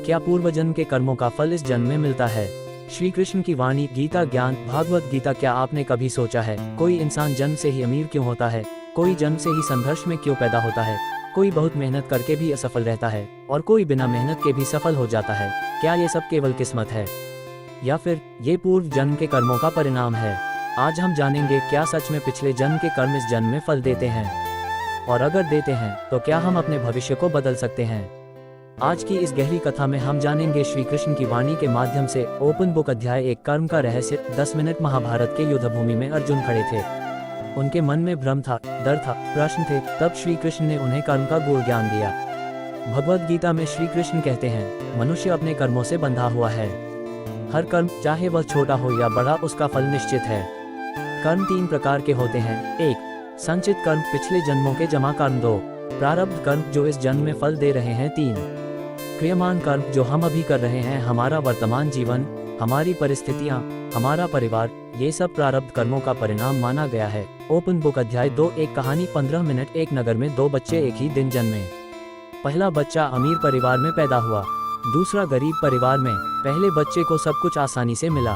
क्या पूर्व जन्म के कर्मों का फल इस जन्म में मिलता है? श्री कृष्ण की वाणी, गीता ज्ञान, भागवत गीता। क्या आपने कभी सोचा है कोई इंसान जन्म से ही अमीर क्यों होता है? कोई जन्म से ही संघर्ष में क्यों पैदा होता है? कोई बहुत मेहनत करके भी असफल रहता है और कोई बिना मेहनत के भी सफल हो जाता है। क्या ये सब केवल किस्मत है या फिर ये पूर्व जन्म के कर्मों का परिणाम है? आज हम जानेंगे क्या सच में पिछले जन्म के कर्म इस जन्म में फल देते हैं, और अगर देते हैं तो क्या हम अपने भविष्य को बदल सकते हैं। आज की इस गहरी कथा में हम जानेंगे श्री कृष्ण की वाणी के माध्यम से ओपन बुक अध्याय 1 कर्म का रहस्य। 10 मिनट। महाभारत के युद्ध भूमि में अर्जुन खड़े थे। उनके मन में भ्रम था, डर था, प्रश्न थे। तब श्री कृष्ण ने उन्हें कर्म का गूढ़ ज्ञान दिया। भगवद गीता में श्री कृष्ण कहते हैं, मनुष्य अपने कर्मों से बंधा हुआ है। हर कर्म, चाहे वह छोटा हो या बड़ा, उसका फल निश्चित है। कर्म 3 प्रकार के होते हैं। 1. संचित कर्म, पिछले जन्मों के जमा कर्म। 2. प्रारब्ध कर्म, जो इस जन्म में फल दे रहे हैं। 3. क्रियमान कर्म, जो हम अभी कर रहे हैं। हमारा वर्तमान जीवन, हमारी परिस्थितियां, हमारा परिवार, ये सब प्रारब्ध कर्मों का परिणाम माना गया है। ओपन बुक अध्याय 2 एक कहानी। 15 मिनट। एक नगर में 2 बच्चे एक ही दिन जन्मे। पहला बच्चा अमीर परिवार में पैदा हुआ, दूसरा गरीब परिवार में। पहले बच्चे को सब कुछ आसानी से मिला,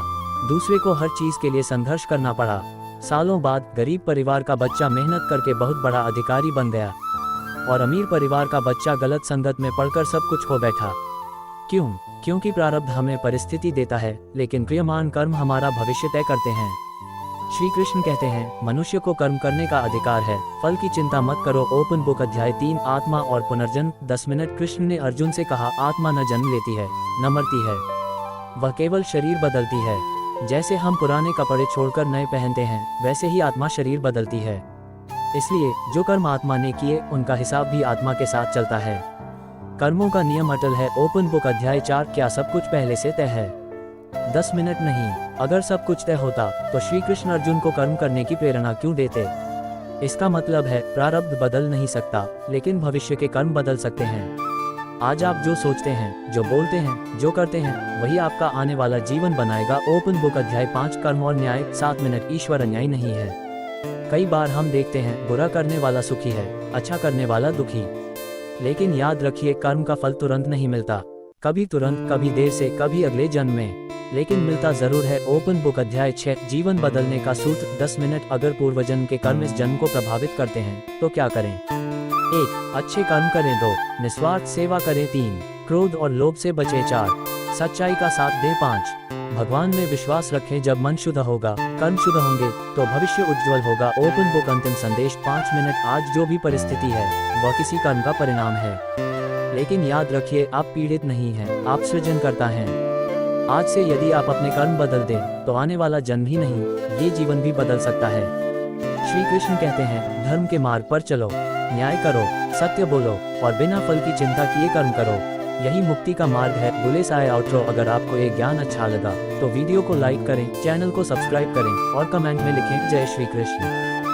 दूसरे को हर चीज के लिए संघर्ष करना पड़ा। सालों बाद गरीब परिवार का बच्चा मेहनत करके बहुत बड़ा अधिकारी बन गया, और अमीर परिवार का बच्चा गलत संगत में पड़कर सब कुछ खो बैठा। क्यों? क्योंकि प्रारब्ध हमें परिस्थिति देता है, लेकिन क्रियमान कर्म हमारा भविष्य तय करते हैं। श्री कृष्ण कहते हैं, मनुष्य को कर्म करने का अधिकार है, फल की चिंता मत करो। ओपन बुक अध्याय 3 आत्मा और पुनर्जन्म। 10 मिनट। कृष्ण ने अर्जुन से कहा, आत्मा न जन्म लेती है, न मरती है, वह केवल शरीर बदलती है। जैसे हम पुराने कपड़े छोड़कर नए पहनते हैं, वैसे ही आत्मा शरीर बदलती है। इसलिए जो कर्म आत्मा ने किए, उनका हिसाब भी आत्मा के साथ चलता है। कर्मों का नियम अटल है। ओपन बुक अध्याय 4। क्या सब कुछ पहले से तय है? 10 मिनट। नहीं। अगर सब कुछ तय होता तो श्री कृष्ण अर्जुन को कर्म करने की प्रेरणा क्यों देते? इसका मतलब है प्रारब्ध बदल नहीं सकता, लेकिन भविष्य के कर्म बदल सकते हैं। आज आप जो सोचते हैं, जो बोलते हैं, जो करते हैं, वही आपका आने वाला जीवन बनाएगा। ओपन बुक अध्याय 5 कर्म और न्याय। 7 मिनट। ईश्वर अन्यायी नहीं है। कई बार हम देखते हैं, बुरा करने वाला सुखी है, अच्छा करने वाला दुखी। लेकिन याद रखिए, कर्म का फल तुरंत नहीं मिलता। कभी तुरंत, कभी देर से, कभी अगले जन्म में, लेकिन मिलता जरूर है। ओपन बुक अध्याय 6 जीवन बदलने का सूत्र। 10 मिनट। अगर पूर्व जन्म के कर्म इस जन्म को प्रभावित करते हैं तो क्या करें? 1. अच्छे कर्म करें। 2. निस्वार्थ सेवा करें। 3. क्रोध और लोभ से बचे। 4. सच्चाई का साथ दें। 5. भगवान में विश्वास रखें। जब मन शुद्ध होगा, कर्म शुद्ध होंगे, तो भविष्य उज्जवल होगा। ओपन बुक अंतिम संदेश। 5 मिनट। आज जो भी परिस्थिति है, वह किसी कर्म का परिणाम है, लेकिन याद रखिए, आप पीड़ित नहीं हैं, आप सृजनकर्ता हैं। आज से यदि आप अपने कर्म बदल दें, तो आने वाला जन्म ही नहीं, ये जीवन भी बदल सकता है। श्री कृष्ण कहते हैं, धर्म के मार्ग पर चलो, न्याय करो, सत्य बोलो और बिना फल की चिंता किए कर्म करो। यही मुक्ति का मार्ग है। बुलेस आए आउट्रो। अगर आपको ये ज्ञान अच्छा लगा तो वीडियो को लाइक करें, चैनल को सब्सक्राइब करें और कमेंट में लिखें, जय श्री कृष्ण।